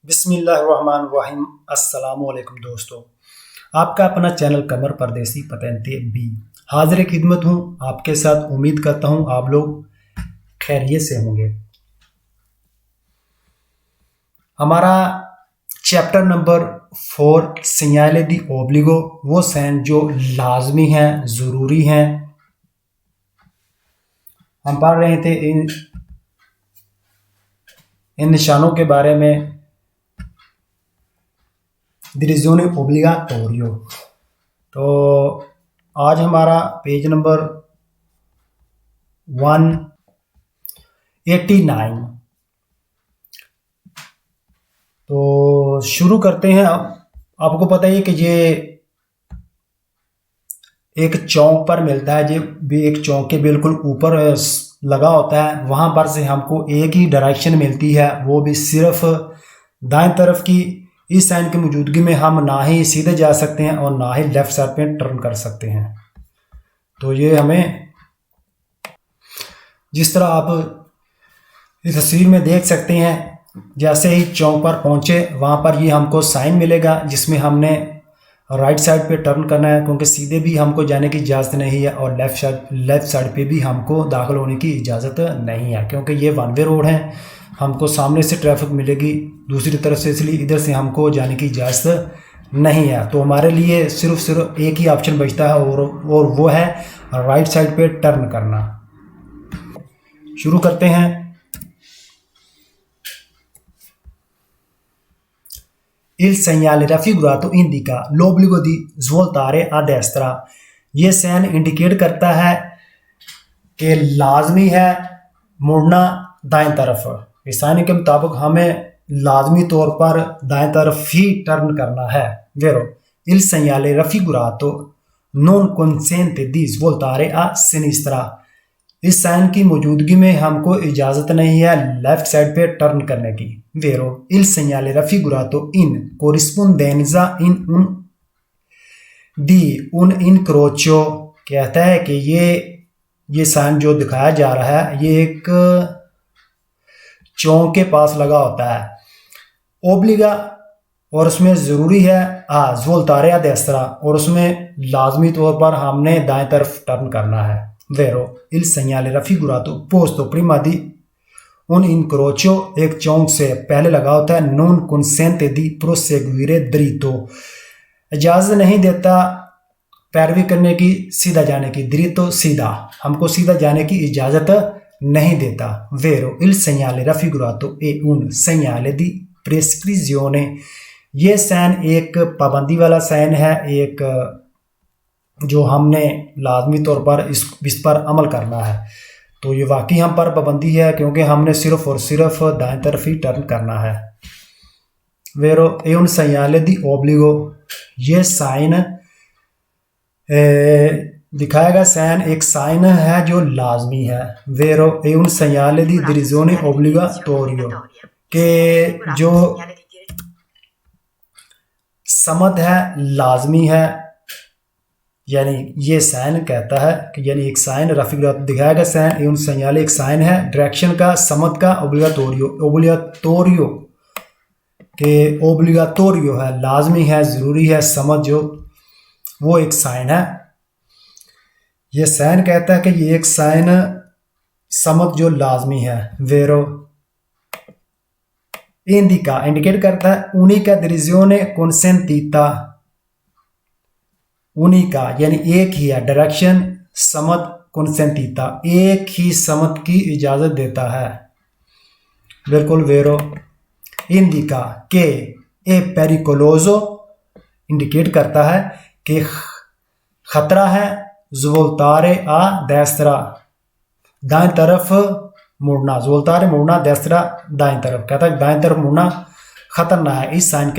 बिस्मिल्लाहिर्रहमानिर्रहीम। अस्सलामुअलैकुम दोस्तों, आपका अपना चैनल कमर परदेसी पतेंते बी हाजिर खिदमत हूँ आपके साथ। उम्मीद करता हूँ आप लोग खैरियत से होंगे। हमारा चैप्टर नंबर 4 सिग्नल दी ओब्लिगो, वो साइन जो लाजमी हैं, ज़रूरी हैं। हम पढ़ रहे थे इन निशानों के बारे में। डिरिज़ोने ओब्लिगाटोरियो। तो आज हमारा पेज नंबर 189। तो शुरू करते हैं। आपको पता ही कि ये एक चौक पर मिलता है, जो भी एक चौक के बिल्कुल ऊपर लगा होता है। वहाँ पर से हमको एक ही डायरेक्शन मिलती है, वो भी सिर्फ दाएं तरफ की। इस साइन की मौजूदगी में हम ना ही सीधे जा सकते हैं और ना ही लेफ्ट साइड पे टर्न कर सकते हैं। तो ये हमें, जिस तरह आप इस तस्वीर में देख सकते हैं, जैसे ही चौक पर पहुंचे वहाँ पर ये हमको साइन मिलेगा जिसमें हमने राइट साइड पे टर्न करना है, क्योंकि सीधे भी हमको जाने की इजाज़त नहीं है और लेफ़्ट साइड पे भी हमको दाखिल होने की इजाज़त नहीं है, क्योंकि ये वन वे रोड है। हमको सामने से ट्रैफिक मिलेगी दूसरी तरफ से, इसलिए इधर से हमको जाने की इजाज़त नहीं है। तो हमारे लिए सिर्फ एक ही ऑप्शन बचता है और वो है राइट साइड पे टर्न करना। शुरू करते हैं। Il segnale raffigurato indica l'obbligo di svoltare a destra। ये साइन इंडिकेट करता है कि लाजमी है मुड़ना दाएं तरफ। इस साइन के मुताबिक हमें लाजमी तौर पर दाएं तरफ ही टर्न करना है। Vero, il segnale raffigurato non consente di svoltare a sinistra। इस साइन की मौजूदगी में हमको इजाज़त नहीं है लेफ्ट साइड पे टर्न करने की। Vero, il segnale raffigurato in corrispondenza in un di un incrocio कहता है कि ये साइन जो दिखाया जा रहा है ये एक चौक के पास लगा होता है। ओब्लिगा, और उसमें ज़रूरी है svoltare a destra, और उसमें लाजमी तौर पर हमने दाएं तरफ टर्न करना है। Vero, il segnale raffigurato posto prima di un incrocio एक चौक से पहले लगा होता है। non consente di proseguire dritto, इजाज़त नहीं देता पैरवी करने की, सीधा जाने की। dritto सीधा, हमको सीधा जाने की इजाज़त नहीं देता। Vero, il segnale raffigurato è un segnale di prescrizione। ये साइन एक पाबंदी वाला साइन है, एक जो हमने लाजमी तौर पर इस पर अमल करना है। तो ये वाकई हम पर पाबंदी है, क्योंकि हमने सिर्फ और सिर्फ दाएं तरफ ही टर्न करना है। Vero, è un segnale di obbligo। ये साइन दिखाया गया साइन एक साइन है जो लाजमी है। Vero, è un segnale di direzione obbligatorio, के जो समद है लाजमी है। यानी ये साइन कहता है कि यानी एक साइन रफीगुरातो दिखाया गया साइन एवं संज्ञाले एक साइन है डायरेक्शन का, समद का, ओब्लिगाटोरियो के ओब्लिगाटोरियो है, लाजमी है, ज़रूरी है। समद जो वो एक साइन है। ये साइन कहता है कि ये एक साइन समद जो लाजमी है। Vero, indica इंडिकेट करता है unica direzione consentita। उनिका यानी एक ही है, डायरेक्शन समत, consentita एक ही समत की इजाज़त देता है। बिल्कुल। Vero, indica che è pericoloso indicate करता है कि खतरा है। svoltare a destra दाएं तरफ मुड़ना, svoltare मुड़ना, destra दाएं तरफ, कहता है दाएं तरफ मुड़ना खतरनाक है। इस साइन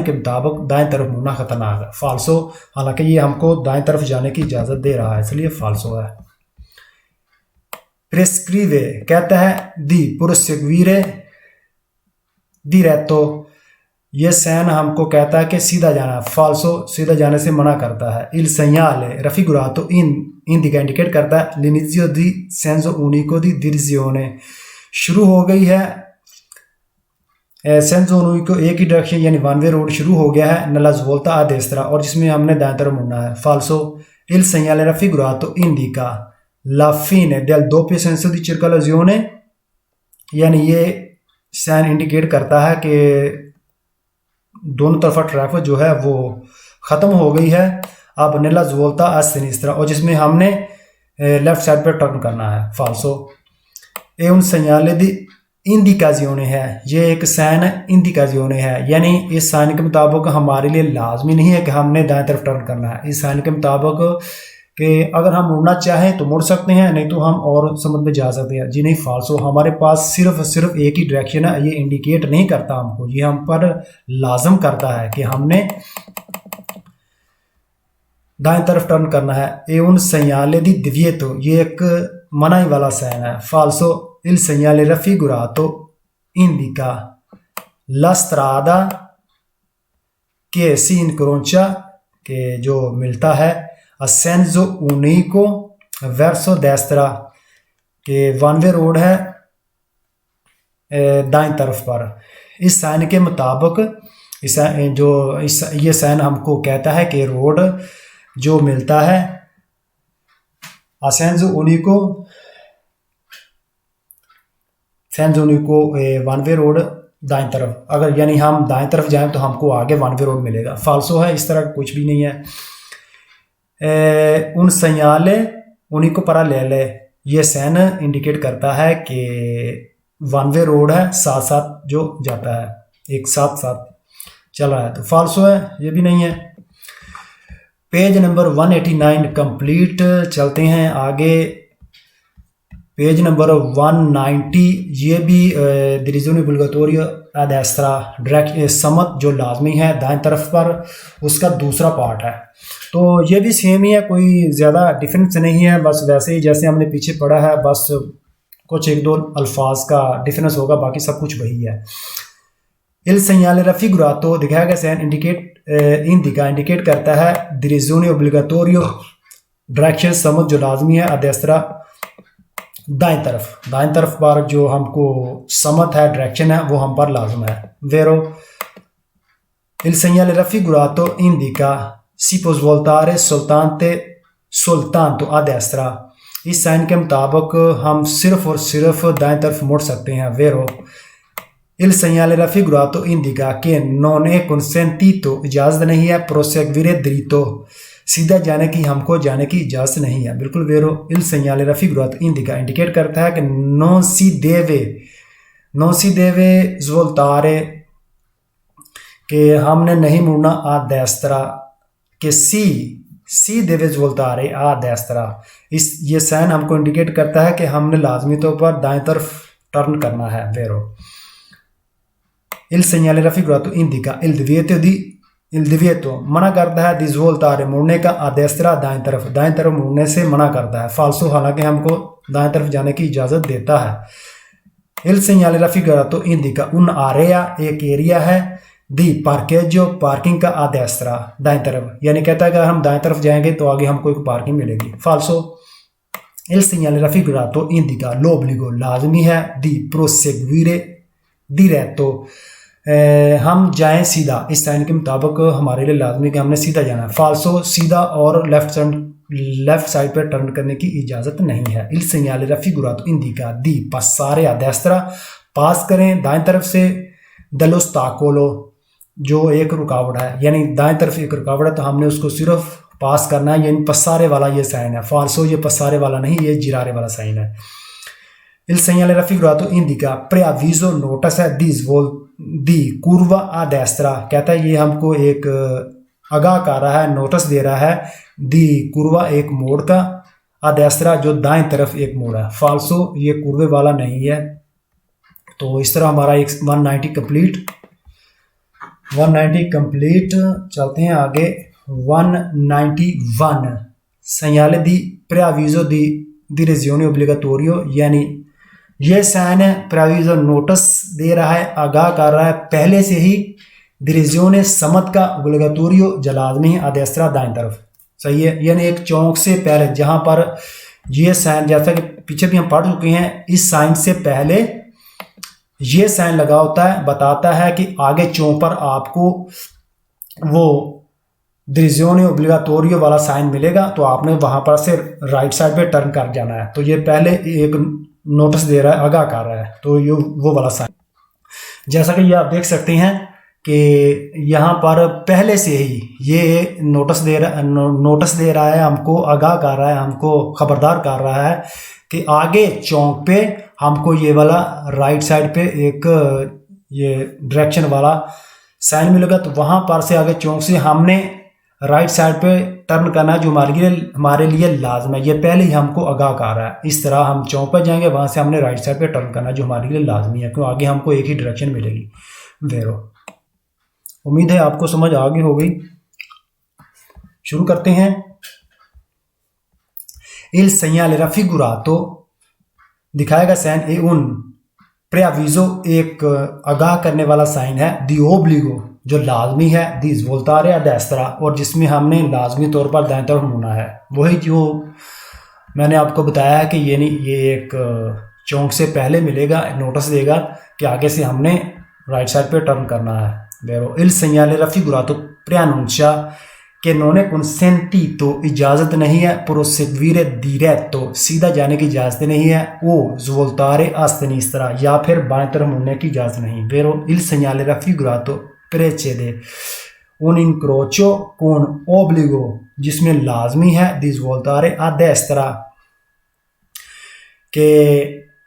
के मुताबिक दाएं तरफ मुड़ना खतरनाक है। फाल्सो, हालांकि ये हमको दाएं तरफ जाने की इजाज़त दे रहा है, इसलिए फाल्सो है। प्रेस्क्रिवे कहता है दी proseguire diretto। ये साइन हमको कहता है कि सीधा जाना। फाल्सो, सीधा जाने से मना करता है। il segnale raffigurato indica indicate करता है l'inizio di senso unico di direzione, शुरू हो गई है सेंसोनुई को एक ही डायरेक्शन यानी वन वे रोड शुरू हो गया है नella svolta a destra और जिसमें हमने दाएं तरफ मुड़ना है। फाल्सो il segnale raffigurato indica la fine del doppio senso di circolazione यानी ये साइन इंडिकेट करता है कि दोनों तरफा ट्रैफिक जो है वो ख़त्म हो गई है अब nella svolta a sinistra और जिसमें हमने लेफ्ट साइड पर टर्न करना है। फाल्सो e un segnale di इंडिकाजियोने है, ये एक साइन इंडिकाजियोने है यानी इस साइन के मुताबिक हमारे लिए लाजमी नहीं है कि हमने दाएं तरफ टर्न करना है। इस साइन के मुताबिक कि अगर हम मुड़ना चाहें तो मुड़ सकते हैं, नहीं तो हम और समझ में जा सकते हैं। जी नहीं, फाल्सो हमारे पास सिर्फ एक ही डायरेक्शन है, ये इंडिकेट नहीं करता हमको, ये हम पर लाजम करता है कि हमने दाएं तरफ टर्न करना है। ए उन segnale di divieto, ये एक मनाही वाला साइन है। फाल्सो il segnale raffigurato indica la strada che si incrocia, che जो मिलता है a senso unico verso destra, के वन वे रोड है दाएं तरफ पर। इस साइन के मुताबिक ये साइन हमको कहता है कि रोड जो मिलता है a senso unico one way road दाएं तरफ, अगर यानी हम दाएं तरफ जाएं तो हमको आगे वन वे रोड मिलेगा। फाल्सो है, इस तरह कुछ भी नहीं है। उन segnale unico parallele, ये साइन इंडिकेट करता है कि वन वे रोड है साथ साथ जो जाता है, एक साथ साथ चल रहा है, तो फाल्सो है, ये भी नहीं है। Page number 189 complete. चलते हैं आगे पेज नंबर 190, ये भी डिरिज़ोने ओब्लिगाटोरियो आ destra डायरेक्ट समत जो लाजमी है दाएं तरफ पर, उसका दूसरा पार्ट है। तो ये भी सेम ही है, कोई ज़्यादा डिफरेंस नहीं है, बस वैसे ही जैसे हमने पीछे पढ़ा है, बस कुछ एक दो अल्फाज का डिफरेंस होगा, बाकी सब कुछ वही है। il segnale raffigurato दिखाया गया साइन इंडिकेट करता है डिरिज़ोने ओब्लिगाटोरियो डायरेक्शन समत जो लाजमी है आ destra दाएं तरफ पर जो हमको समत है डायरेक्शन है वो हम पर लाजम है। वेरो il segnale raffigurato indica si può svoltare soltanto a destra, इस साइन के मुताबिक हम सिर्फ और सिर्फ दाएं तरफ मुड़ सकते हैं। वेरो il segnale raffigurato indica che non è consentito, इजाज़त नहीं है proseguire dritto, सीधा जाने की हमको जाने की इजाज़त नहीं है। बिल्कुल वेरो il segnale raffigurato indica indicate करता है कि non si deve svoltare, कि हमने नहीं मुड़ना आ destra, कि si deve svoltare a destra, ये साइन हमको इंडिकेट करता है कि हमने लाजमी तौर पर दाएं तरफ टर्न करना है। वेरो il segnale raffigurato indica il divieto मना करता है di svoltare मुड़ने का a destra दाएं तरफ मुड़ने से मना करता है। फाल्सो हालांकि हमको दाएं तरफ जाने की इजाज़त देता है। il segnale raffigurato indica un'area, एक एरिया है, di parcheggio पार्किंग का a destra दाएं तरफ, यानी कहता है कि अगर हम दाएं तरफ जाएंगे तो आगे हमको एक पार्किंग मिलेगी। फाल्सो il segnale raffigurato indica l'obbligo, लाजमी है, di proseguire diretto, हम जाएं सीधा, इस साइन के मुताबिक हमारे लिए लाजमी कि हमने सीधा जाना है। फाल्सो सीधा और लेफ्ट साइड पर टर्न करने की इजाज़त नहीं है। il segnale raffigurato indica di passare a destra, पास करें दाएं तरफ से, dell'ostacolo जो एक रुकावट है, यानी दाएं तरफ एक रुकावट है तो हमने उसको सिर्फ पास करना है, यानी पसारे वाला ये साइन है। फाल्सो ये पसारे वाला नहीं, ये जिरारे वाला साइन है। il segnale raffigurato indica preavviso, notice है, di curva a destra, कहता है ये हमको एक आगाह कर रहा है, नोटिस दे रहा है, di curva एक मोड़ का, a destra जो दाएं तरफ एक मोड़ है। फाल्सो ये कुर्वे वाला नहीं है। तो इस तरह हमारा 190 कंप्लीट। चलते हैं आगे 191 segnale di preavviso di direzione obbligatorio, यानी ये साइन है प्रेविजो नोटिस दे रहा है, आगाह कर रहा है पहले से ही, डिरिज़ोने समत का ओब्लिगाटोरियो जो लाजमी है आ destra दाएं तरफ, सही है, यानी एक चौक से पहले जहां पर ये साइन, जैसा कि पीछे भी हम पढ़ चुके हैं, इस साइन से पहले ये साइन लगा होता है, बताता है कि आगे चौक पर आपको वो डिरिजियोने ओब्लिगाटोरियो वाला साइन मिलेगा, तो आपने वहां पर से राइट साइड पे टर्न कर जाना है। तो ये पहले एक नोटिस दे रहा है, आगाह कर रहा है, तो ये वो वाला साइन। जैसा कि ये आप देख सकते हैं कि यहाँ पर पहले से ही ये नोटिस दे रहा है हमको, आगाह कर रहा है हमको, खबरदार कर रहा है कि आगे चौक पे हमको ये वाला राइट साइड पे एक ये डायरेक्शन वाला साइन मिलेगा, तो वहां पर से आगे चौक से हमने राइट साइड पे टर्न करना है, जो हमारे लिए लाजम है। ये पहले ही हमको आगाह कर रहा है। इस तरह हम चौक पर जाएंगे, वहां से हमने राइट साइड पे टर्न करना है, जो हमारे लिए लाजमी है, क्यों आगे हमको एक ही डायरेक्शन मिलेगी। वेरो, उम्मीद है आपको समझ आ गई होगी। शुरू करते हैं। इल segnale raffigurato दिखाएगा साइन ए उन प्रेआविजो, एक आगाह करने वाला साइन है। दी ओब्लिगो जो लाजमी है, दी svoltare a destra, और जिसमें हमने लाजमी तौर पर दाएं तरफ मुड़ना है। वही जो मैंने आपको बताया है कि ये नहीं, ये एक चौक से पहले मिलेगा, नोटिस देगा कि आगे से हमने राइट साइड पे टर्न करना है। वेरो, इल segnale raffigurato preannuncia che non è consentito, इजाज़त नहीं है, proseguire diretto, सीधा जाने की इजाज़त नहीं है, o svoltare a sinistra, या फिर बाएं तरफ मुड़ने की इजाज़त नहीं। Vero, il segnale raffigurato precede un incrocio con obbligo, जिसमें लाजमी है di svoltare a destra, के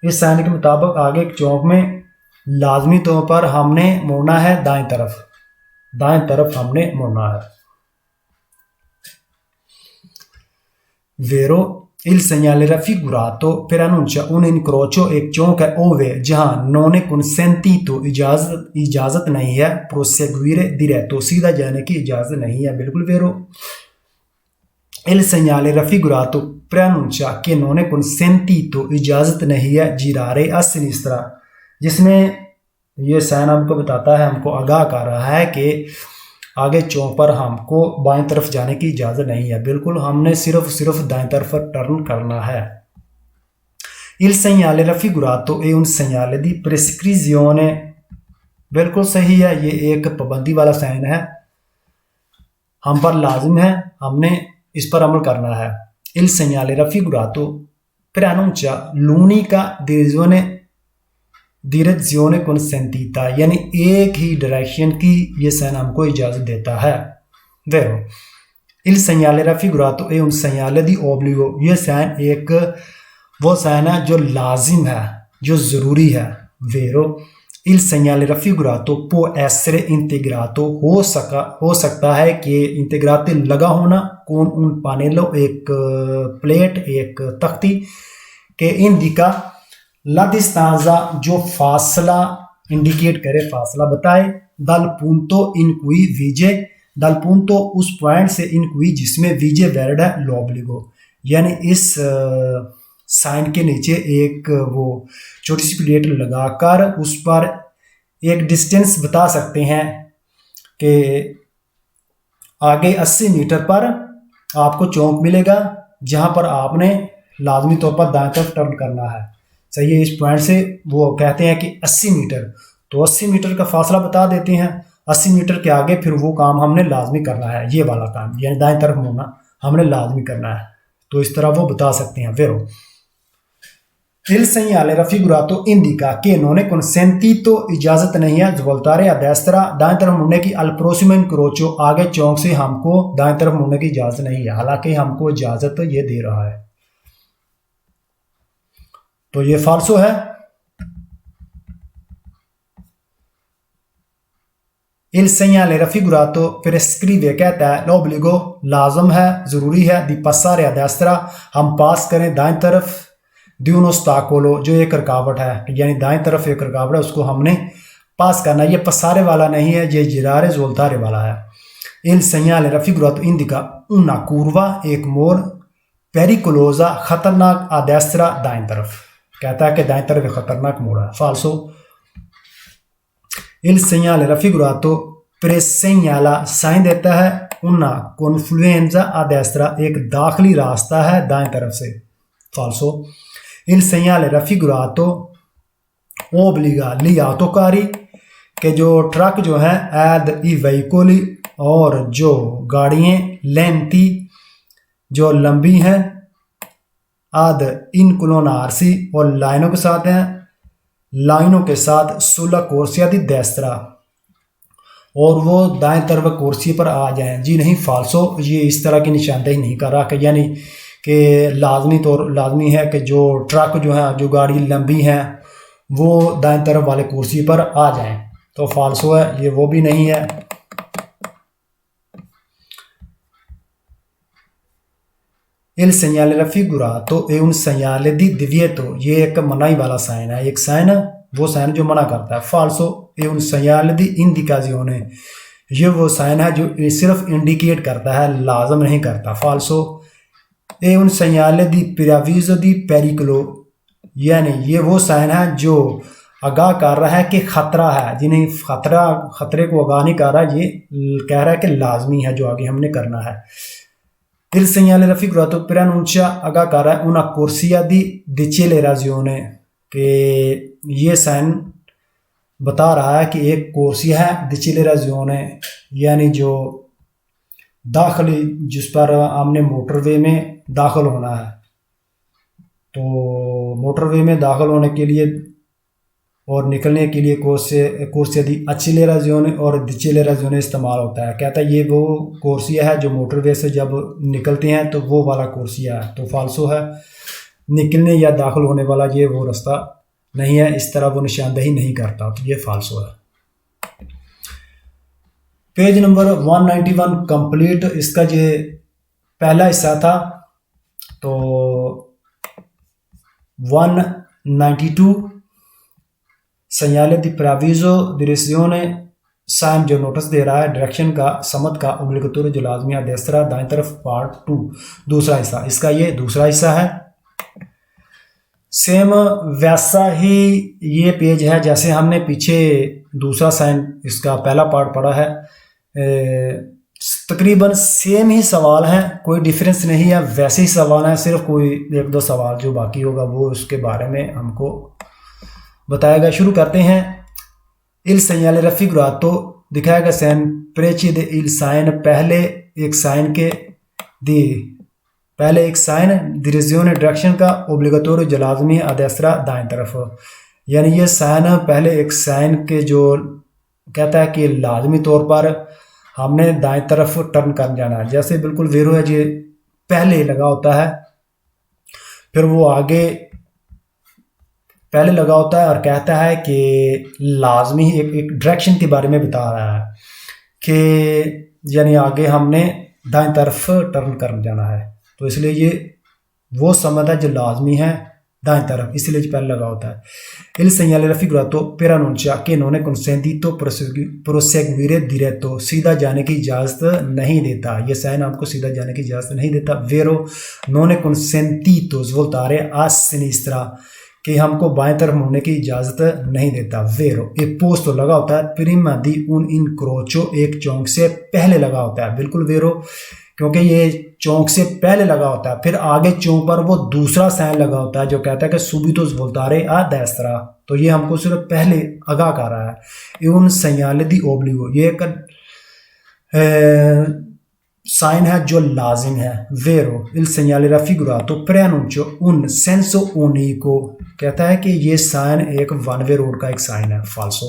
इस साइन के मुताबिक आगे चौक में लाजमी तौर पर हमने मुड़ना है दाएं तरफ हमने मुड़ना है। Vero, il segnale raffigurato preannuncia un incrocio, एक चौक है ओवे जहां non è consentito, इजाजत नहीं है, proseguire diretto, सीधा जाने की इजाजत नहीं है। बिल्कुल वेरो। il segnale raffigurato preannuncia che non è consentito, इजाजत नहीं है, girare a sinistra, जिसमें ये साइन हमको बताता है, हमको आगाह कर रहा है कि आगे चौक पर हमको बाएं तरफ जाने की इजाज़त नहीं है। बिल्कुल हमने सिर्फ दाएं तरफ टर्न करना है। il segnale raffigurato è un segnale di prescrizione, बिल्कुल सही है, ये एक पाबंदी वाला साइन है, हम पर लाजिम है, हमने इस पर अमल करना है। il segnale raffigurato preannuncia l'unica direzione consentita, यानी एक ही डायरेक्शन की ये साइन हमको इजाजत देता है। Vero, il segnale raffigurato è un segnale di obbligo, ये साइन एक वो साइन है जो लाजिम है, जो जरूरी है। Vero, il segnale raffigurato può essere integrato, हो सकता है कि इंटीग्राते लगा होना con un pannello, एक प्लेट, एक तख्ती, के indica la distanza, जो फासला इंडिकेट करे, फासला बताए, dal punto in cui vige, dal punto उस पॉइंट से, in cui जिसमें vige वर्ड है l'obbligo, यानी इस साइन के नीचे एक वो छोटी सी प्लेट लगाकर उस पर एक डिस्टेंस बता सकते हैं कि आगे 80 मीटर पर आपको चौक मिलेगा, जहां पर आपने लाजमी तौर पर दाएं तरफ टर्न करना है। सही है, इस पॉइंट से वो कहते हैं कि 80 मीटर, तो 80 मीटर का फासला बता देते हैं। 80 मीटर के आगे फिर वो काम हमने लाजमी करना है, ये वाला काम, यानी दाएं तरफ मुड़ना हमने लाजमी करना है, तो इस तरह वो बता सकते हैं। Vero, il segnale raffigurato indica che non è consentito, इजाजत नहीं है, svoltare a destra, दाएं तरफ मुड़ने की, al prossimo incrocio, आगे चौक से हमको दाएं तरफ मुड़ने की इजाजत नहीं है, हालांकि हमको इजाजत ये दे रहा है, तो ये फाल्सो है। il segnale raffigurato prescrive, कहता है l'obbligo, लाजम है, जरूरी है, di passare a destra, हम पास करें दाएं तरफ, di uno ostacolo, जो एक रुकावट है, यानी दाएं तरफ एक रुकावट है, उसको हमने पास करना। ये पसारे वाला नहीं है, ये गिरारे ज़ोल्तारे वाला है। il segnale raffigurato indica una curva, एक मोड़, pericolosa, खतरनाक, a destra, दाएं तरफ, कहता है कि दाएं तरफ खतरनाक मोड़ है। फाल्सो, il segnale raffigurato presegnala, sign देता है una confluenza a destra, एक दाखिली रास्ता है दाएं तरफ से। फाल्सो, il segnale raffigurato ओब्लिगा ली आतोकारी के जो ट्रक जो हैं एद ई वेहिकोली और जो गाड़ियाँ लेंथी जो लंबी हैं आद इन कुलोनारसी और लाइनों के साथ हैं लाइनों के साथ सुलह कोर्सिया दी देस्त्रा और वो दाएं तरफ कुर्सी पर आ जाएं। जी नहीं, फाल्सो ये इस तरह की निशानदेही नहीं कर रहा कि यानी कि लाजमी है कि जो ट्रक जो है जो गाड़ी लंबी हैं वो दाएं तरफ वाले कुर्सी पर आ जाएं, तो फाल्सो है, ये वो भी नहीं है। Il segnale raffigurato è un segnale di divieto, ये एक मनाही वाला साइन है, एक साइन है वो साइन जो मना करता है। फाल्सो è un segnale di indicazione, ये वो साइन है जो सिर्फ इंडिकेट करता है, लाजम नहीं करता। फाल्सो è un segnale di preavviso di pericolo, यानी ये वो साइन है जो आगाह कर रहा है कि खतरा है। जी नहीं, खतरे को आगाह नहीं कर रहा, ये कह रहा है कि लाजमी है जो आगे हमने करना है। Il segnale raffigurato preannuncia आगाह कर रहा है una corsia di decelerazione, कि ये साइन बता रहा है कि एक कोर्सिया है डिसेलरेशियोने, यानी जो दाखिली जिस पर हमने मोटरवे में दाखिल होना है, तो मोटरवे में दाखिल होने के लिए और निकलने के लिए कोर्सिया दी एक्सेलरेशियोने और डिसेलरेशियोने इस्तेमाल होता है। कहता है ये वो कोर्सिया है जो मोटरवे से जब निकलते हैं तो वो वाला कोर्सिया है, तो फाल्सो है, निकलने या दाखिल होने वाला ये वो रास्ता नहीं है, इस तरह वो निशानदेही नहीं करता, तो ये फाल्सो है। पेज नंबर 191 कंप्लीट, इसका ये पहला हिस्सा था। तो 192 segnale di preavviso direzione, sign जो नोटिस दे रहा है डायरेक्शन का, समत का, ओब्लिगेटोरी जो लाजमी है देस्त्रा दाएं तरफ, पार्ट 2 दूसरा हिस्सा, इसका ये दूसरा हिस्सा है। सेम वैसा ही ये पेज है जैसे हमने पीछे दूसरा साइन इसका पहला पार्ट पढ़ा है, तकरीबन सेम ही सवाल हैं, कोई डिफरेंस नहीं है, वैसे ही सवाल हैं, सिर्फ कोई एक दो सवाल जो बाकी होगा वो उसके बारे में हमको बताएगा। शुरू करते हैं। il segnale raffigurato दिखाएगा साइन precede il sign, पहले एक साइन के पहले एक साइन direzione डायरेक्शन का, ओब्लिगेटोरी जो लाजमी है अदेस्त्रा दाएं तरफ, यानी ये साइन पहले एक साइन के जो कहता है कि लाजमी तौर पर हमने दाएं तरफ टर्न कर जाना है। जैसे बिल्कुल वेरो है, ये पहले लगा होता है, फिर वो आगे पहले लगा होता है और कहता है कि लाजमी एक डायरेक्शन के बारे में बता रहा है कि यानी आगे हमने दाएं तरफ टर्न कर जाना है, तो इसलिए ये वो समझ है जो लाजमी है दाएं तरफ, इसलिए पहले लगा होता है। il segnale raffigurato preannuncia che non è consentito proseguire diretto, सीधा जाने की इजाज़त नहीं देता, ये साइन आपको सीधा जाने की इजाज़त नहीं देता। vero non è consentito svoltare a sinistra, कि हमको बाएं तरफ मुड़ने की इजाज़त नहीं देता। वेरो एक पोस्ट तो लगा होता है, प्रिमा दी उन इनक्रोचो, एक चौंक से पहले लगा होता है, बिल्कुल वेरो, क्योंकि ये चौंक से पहले लगा होता है। फिर आगे चौंक पर वो दूसरा साइन लगा होता है जो कहता है कि subito svoltare a destra, तो ये हमको सिर्फ पहले आगाह कर रहा है। un segnale di obbligo, ये एक साइन है जो लाजिम है। वेरो il segnale raffigurato preannuncia un senso unico, कहता है कि ये साइन एक वन वे रोड का एक साइन है। फाल्सो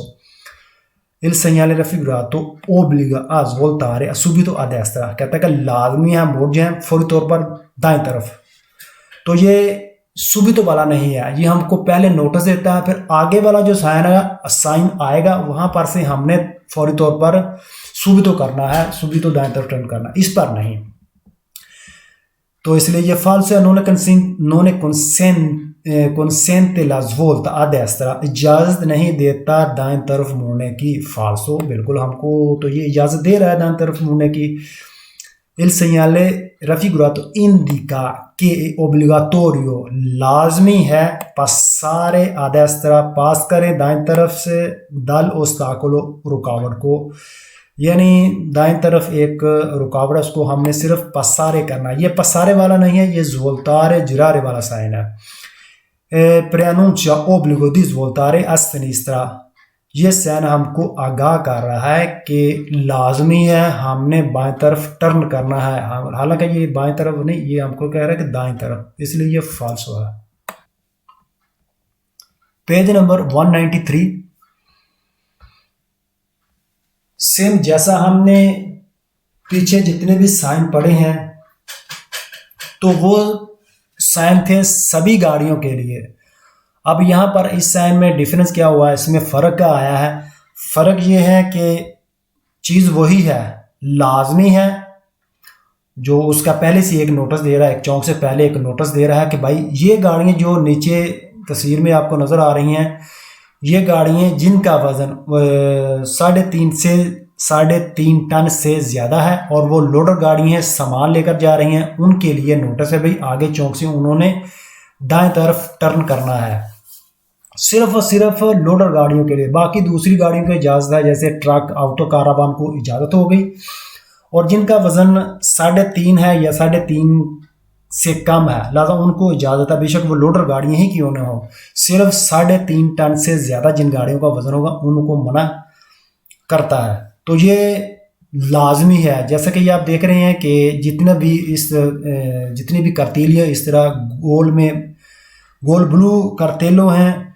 il segnale raffigurato obbliga a svoltare subito a destra, कहता है कि लाजमी है मोड़ जाए फौरी तौर पर दाएं तरफ, तो ये सुबितो वाला नहीं है, ये हमको पहले नोटिस देता है, फिर आगे वाला जो साइन आएगा वहां पर से हमने फौरी तौर पर सुबितो करना है, सुबितो दाएं तरफ टर्न करना, इस पर नहीं, तो इसलिए ये फाल्सो है। non consente la svolta a destra, इजाज़त नहीं देता दाएं तरफ मुड़ने की। फाल्सो बिल्कुल हमको तो ये इजाज़त दे रहा है दाएं तरफ मुड़ने की। il segnale raffigurato indica che è obbligatorio, लाजमी है passare a destra, पास करें दाएं तरफ से dal ostacolo, रुकावट को, यानी दाएं तरफ एक रुकावट है उसको हमने सिर्फ पसारे करना है, ये पसारे वाला नहीं है, ये ज़ोल्तारे जिरारे वाला साइन है। preannuncia obbligo di svoltare a sinistra। ये साइन हमको आगाह कर रहा है कि लाजमी है हमने बाएं तरफ टर्न करना है। हालांकि ये बाएं तरफ नहीं, ये हमको कह रहा है कि दाएं तरफ, इसलिए ये फॉल्स है। Page number 193। सेम जैसा हमने पीछे जितने भी साइन पढ़े हैं तो वो साइन थे सभी गाड़ियों के लिए। अब यहाँ पर इस साइन में डिफरेंस क्या हुआ है, इसमें फ़र्क क्या आया है? फ़र्क ये है कि चीज़ वही है, लाजमी है। जो उसका पहले से एक नोटिस दे रहा है, एक चौक से पहले एक नोटिस दे रहा है कि भाई ये गाड़ियाँ जो नीचे तस्वीर में आपको नज़र आ रही हैं, ये गाड़ियाँ जिनका वज़न 3.5 से 3.5 टन से ज़्यादा है और वो लोडर गाड़ी हैं, सामान लेकर जा रही हैं, उनके लिए नोटिस है भाई आगे चौक से उन्होंने दाएं तरफ टर्न करना है। सिर्फ और सिर्फ लोडर गाड़ियों के लिए, बाकी दूसरी गाड़ियों को इजाज़त है, जैसे ट्रक, ऑटो, कारावान को इजाज़त हो गई। और जिनका वज़न 3.5 है या 3.5 से कम है, लिहाजा उनको इजाज़त है, बेशक वो लोडर गाड़ियाँ ही क्यों ना हो। सिर्फ 3.5 टन से ज़्यादा जिन गाड़ियों का वज़न होगा उनको मना करता है। तो ये लाजमी है। जैसा कि ये आप देख रहे हैं कि जितनी भी करतीलियाँ इस तरह गोल ब्लू करतेलो हैं,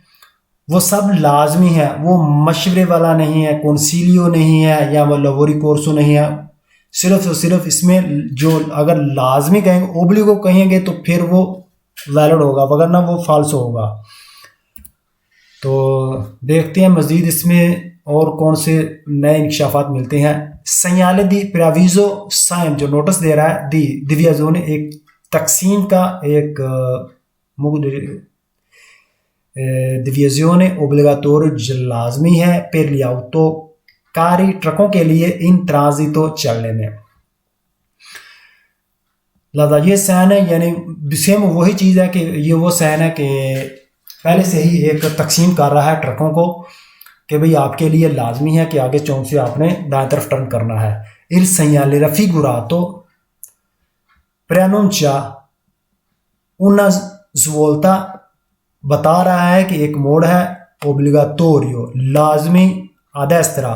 वो सब लाजमी है, वो मशवरे वाला नहीं है, कौंसिलियो नहीं है या वो लवोरी कोर्सो नहीं है। सिर्फ और सिर्फ इसमें जो अगर लाजमी कहेंगे, ओब्लिगो कहेंगे तो फिर वो वैलिड होगा, वरना वो फाल्स होगा। तो देखते हैं मज़ीद इसमें और कौन से नए इंकशाफात मिलते हैं। सैयाले दी प्रेविजो साइन जो नोटिस दे रहा है दी डिविजन एक तकसीम का एक डिविजन ओब्लिगाटोरी लाजमी है per gli autoकारी ट्रकों के लिए इन ट्रांजिटो चलने में। लिहाजा ये साइन है, यानी सेम वही चीज़ है कि ये वो साइन है कि पहले से ही एक तकसीम कर रहा है ट्रकों को कि भाई आपके लिए लाजमी है कि आगे चौक से आपने दाएं तरफ टर्न करना है। Il segnale raffigurato preannuncia una svolta बता रहा है कि एक मोड़ है ओब्लिगाटोरियो लाजमी a destra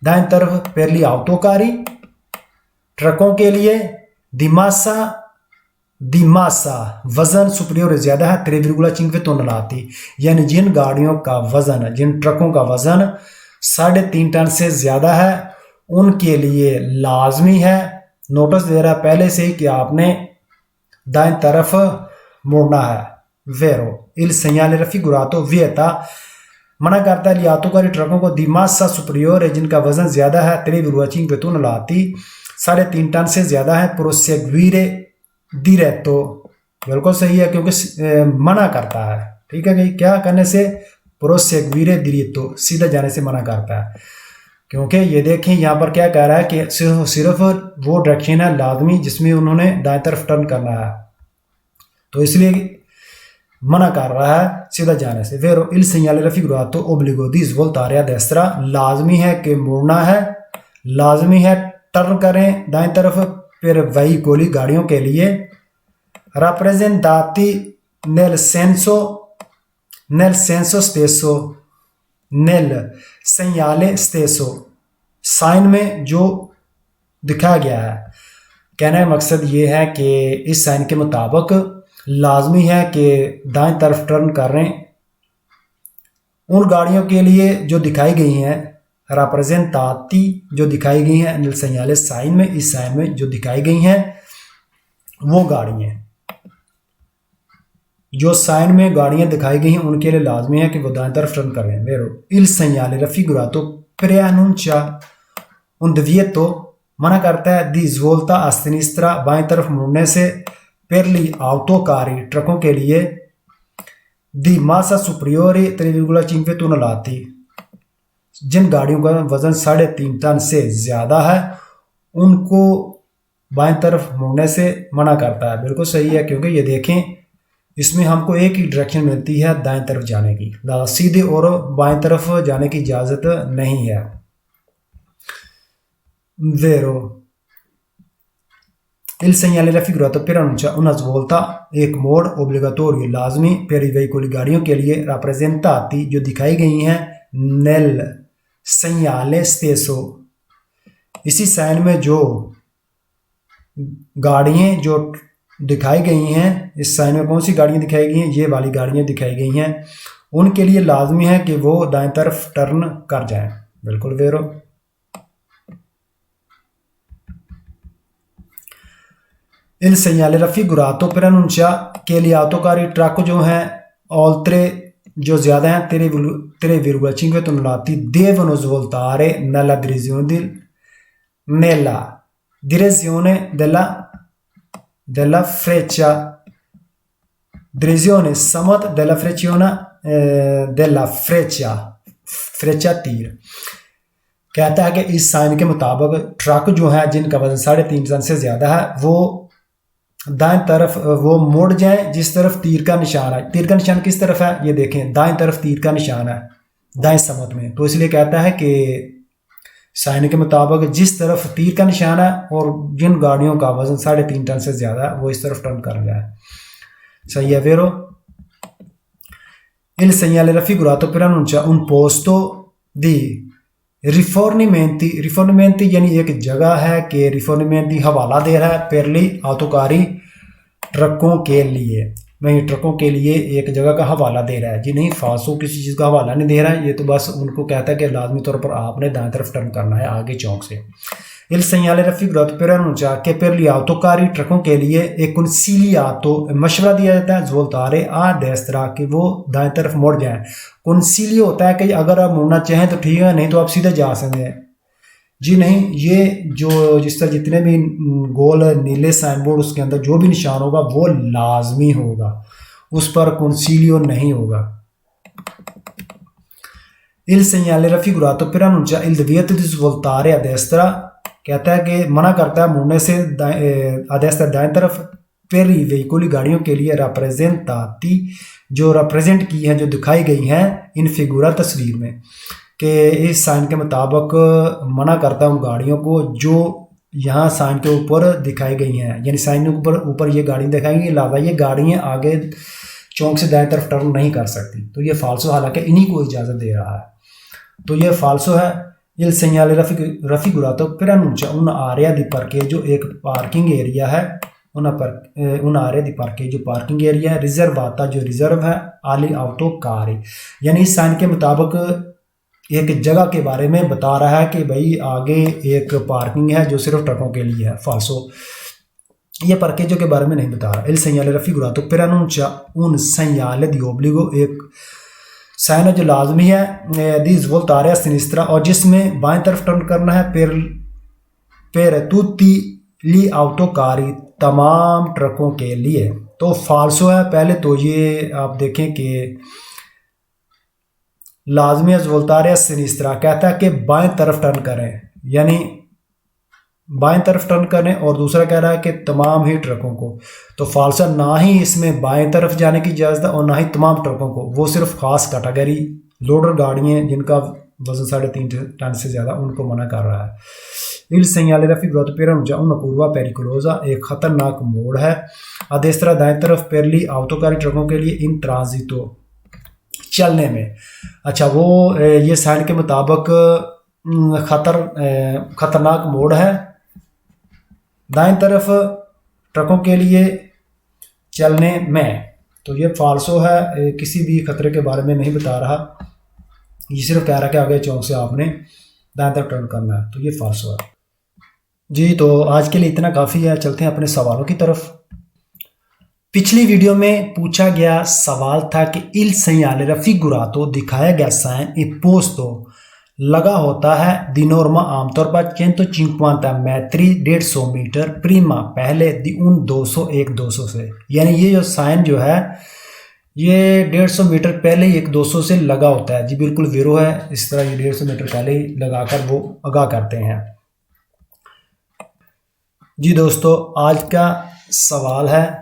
दाएं तरफ per gli autoकारी ट्रकों के लिए, दी मासा वजन सुपरियोर ज्यादा है 3,5 टन, यानी जिन गाड़ियों का वजन, जिन ट्रकों का वजन 3.5 टन से ज्यादा है उनके लिए लाजमी है, नोटिस दे रहा है पहले से ही कि आपने दाएं तरफ मुड़ना है। वेरो il segnale raffigurato vieta मना करता है लियातोकारी ट्रकों को दी मासा सुपरियोर जिनका वजन ज्यादा है 3,5 टन 3.5 टन से ज्यादा है प्रोसेग्वीरे diretto, बिल्कुल सही है क्योंकि मना करता है। ठीक है, क्या करने से? प्रोसेग्वीरे diretto, सीधा जाने से मना करता है। क्योंकि ये देखें यहाँ पर क्या कह रहा है कि सिर्फ वो डायरेक्शन है लाजमी जिसमें उन्होंने दाएं तरफ टर्न करना है, तो इसलिए मना कर रहा है सीधा जाने से। वेरो il segnale raffigurato obbligo di svoltare a destra, लाजमी है कि मुड़ना है, लाजमी है टर्न करें दाएं तरफ per veicoli गाड़ियों के लिए। rappresentati nel senso stesso nel segnale stesso, sign में जो दिखाया गया है। कहने का मकसद ये है कि इस साइन के मुताबिक लाजमी है कि दाएं तरफ टर्न करें उन गाड़ियों के लिए जो दिखाई गई हैं, राप्रेजेंटाती जो दिखाई गई हैं nel segnale साइन में, इस साइन में जो दिखाई गई हैं वो गाड़ियाँ, जो साइन में गाड़ियाँ दिखाई गई हैं उनके लिए लाजमी है कि वो दाएं तरफ टर्न करें। वेरो il segnale raffigurato preannuncia un divieto मना करता है दी svolta a sinistra बाएं तरफ मुड़ने से per gli autoकारी ट्रकों के लिए, दी मासा सुपरियोरी 3,5 टन जिन गाड़ियों का वजन 3.5 टन से ज्यादा है उनको बाएं तरफ मुड़ने से मना करता है। बिल्कुल सही है क्योंकि ये देखें इसमें हमको एक ही डायरेक्शन मिलती है दाएं तरफ जाने की, सीधे और बाएं तरफ जाने की इजाजत नहीं है। वेरो Il segnale raffigurato preannuncia una svolta, एक मोड़ obligatorio लाजमी per i veicoli गाड़ियों के लिए rappresentati जो दिखाई गई हैं nel segnale stesso, इसी साइन में जो गाड़ियाँ जो दिखाई गई हैं, इस साइन में कौन सी गाड़ियाँ दिखाई गई हैं, ये वाली गाड़ियाँ दिखाई गई हैं, उनके लिए लाजमी है कि वो दाएं तरफ टर्न कर जाएं। बिल्कुल वेरो। Il segnale raffigurato preannuncia che gli autocarri truck जो हैं oltre जो ज़्यादा हैं 3,5 tonnellati devono svoltare nella direzione della freccia, direzione समत della freccia तीर। कहता है कि इस साइन के मुताबिक ट्रक जो है जिनका वजन 3.5 टन से ज़्यादा है वो दाएं तरफ वो मुड़ जाए जिस तरफ तीर का निशान है। तीर का निशान किस तरफ है, ये देखें, दाएं तरफ तीर का निशान है दाएं समत में। तो इसलिए कहता है कि साइन के मुताबिक जिस तरफ तीर का निशान है और जिन गाड़ियों का वजन 3.5 टन से ज़्यादा है वो इस तरफ टर्न कर जाए। सही है वेरो। Il segnale raffigurato preannuncia un posto di रिफॉर्मेंटी यानी एक जगह है कि रिफॉर्मेंटी हवाला दे रहा है पेरली autoकारी ट्रकों के लिए। मैं ट्रकों के लिए एक जगह का हवाला दे रहा है जी, नहीं फालतू किसी चीज़ का हवाला नहीं दे रहा है, ये तो बस उनको कहता है कि लाजमी तौर पर आपने दाएं तरफ टर्न करना है आगे चौक से। Il segnale raffigurato preannuncia che per gli autocarri ट्रकों के लिए एक consigliato मशवरा दिया जाता है svoltare a destra कि वो दाएं तरफ मुड़ जाएं। consiglio होता है कि अगर आप मुड़ना चाहें तो ठीक है, नहीं तो आप सीधे जा सकते हैं जी। नहीं, ये जो जिस तरह जितने भी गोल नीले साइन बोर्ड उसके अंदर जो भी निशान होगा वो लाजमी होगा, उस पर consiglio नहीं होगा। Il segnale raffigurato preannuncia il divieto di svoltare a destra, कहता है कि मना करता है मुड़ने से आदेस्ता दाएं तरफ per i veicoli गाड़ियों के लिए rappresentati जो रिप्रेजेंट की हैं, जो दिखाई गई हैं इन फिगूरा तस्वीर में, कि इस साइन के मुताबिक मना करता है उन गाड़ियों को जो यहाँ साइन के ऊपर दिखाई गई हैं, यानी साइन के ऊपर ये गाड़ी दिखाएंगी, अलावा ये गाड़ियाँ आगे चौक से दाएं तरफ टर्न नहीं कर सकती। तो ये फालसो, हालांकि इन्हीं को इजाज़त दे रहा है, तो ये फालसो है। Il segnale raffigurato preannuncia un'area di parcheggio, एक पार्किंग एरिया है, un'area di parcheggio parking area है, रिजर्वाता जो रिजर्व है, आली ऑटो कार, यानी इस साइन के मुताबिक एक जगह के बारे में बता रहा है कि भाई आगे एक पार्किंग है जो सिर्फ ट्रकों के लिए है। फाल्सो, ये parcheggio के बारे में नहीं बता रहा। Il segnale raffigurato preannuncia un segnale di obbligo, एक साइन है जो लाजमी है दी svoltare a sinistra और जिसमें बाएं तरफ टर्न करना है per tutti gli autocarri, तमाम ट्रकों के लिए। तो फाल्सो है। पहले तो ये आप देखें कि लाजमी है svoltare a sinistra, कहता है कि बाएं तरफ टर्न करें, यानी बाएं तरफ टर्न करें, और दूसरा कह रहा है कि तमाम ही ट्रकों को। तो फाल्सा, ना ही इसमें बाएं तरफ जाने की इजाज़त है और ना ही तमाम ट्रकों को, वो सिर्फ खास कैटेगरी लोडर गाड़ियाँ जिनका वजन 3.5 टन से ज़्यादा उनको मना कर रहा है। Il segnale raffigurato preannuncia una curva pericolosa, एक ख़तरनाक मोड़ है। अदेस्त्रा दाएं तरफ पेरली autoकारी ट्रकों के लिए इन ट्रांजिटो चलने में। अच्छा, वो ये साइन के मुताबिक खतरनाक मोड़ है दाएं तरफ ट्रकों के लिए चलने में। तो ये फाल्सो है, किसी भी खतरे के बारे में नहीं बता रहा, ये सिर्फ कह रहा है कि आगे चौक से आपने दाएं तरफ टर्न करना है, तो ये फाल्सो है जी। तो आज के लिए इतना काफ़ी है, चलते हैं अपने सवालों की तरफ। पिछली वीडियो में पूछा गया सवाल था कि il segnale raffigurato दिखाया गया साइन e posto लगा होता है दी नॉर्मा आमतौर पर 150 metri 150 मीटर प्रीमा पहले दी उन 200 एक 200 से, यानी ये जो साइन जो है ये 150 मीटर पहले ही एक 200 से लगा होता है जी। बिल्कुल वीरो है, इस तरह ये 150 मीटर पहले ही लगाकर वो आगाह करते हैं जी। दोस्तों, आज का सवाल है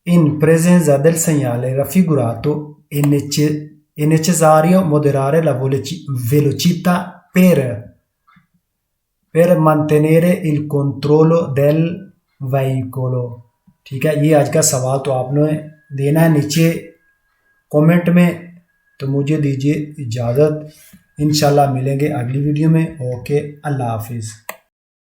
in presenza del segnale raffigurato è necessario moderare la velocità per per mantenere il controllo del veicolo। ठीक है, ये आज का सवाल तो आपने देना है नीचे कमेंट में। तो मुझे दीजिए इजाज़त, इंशाल्लाह मिलेंगे अगली वीडियो में। ओके, अल्लाह हाफिज़।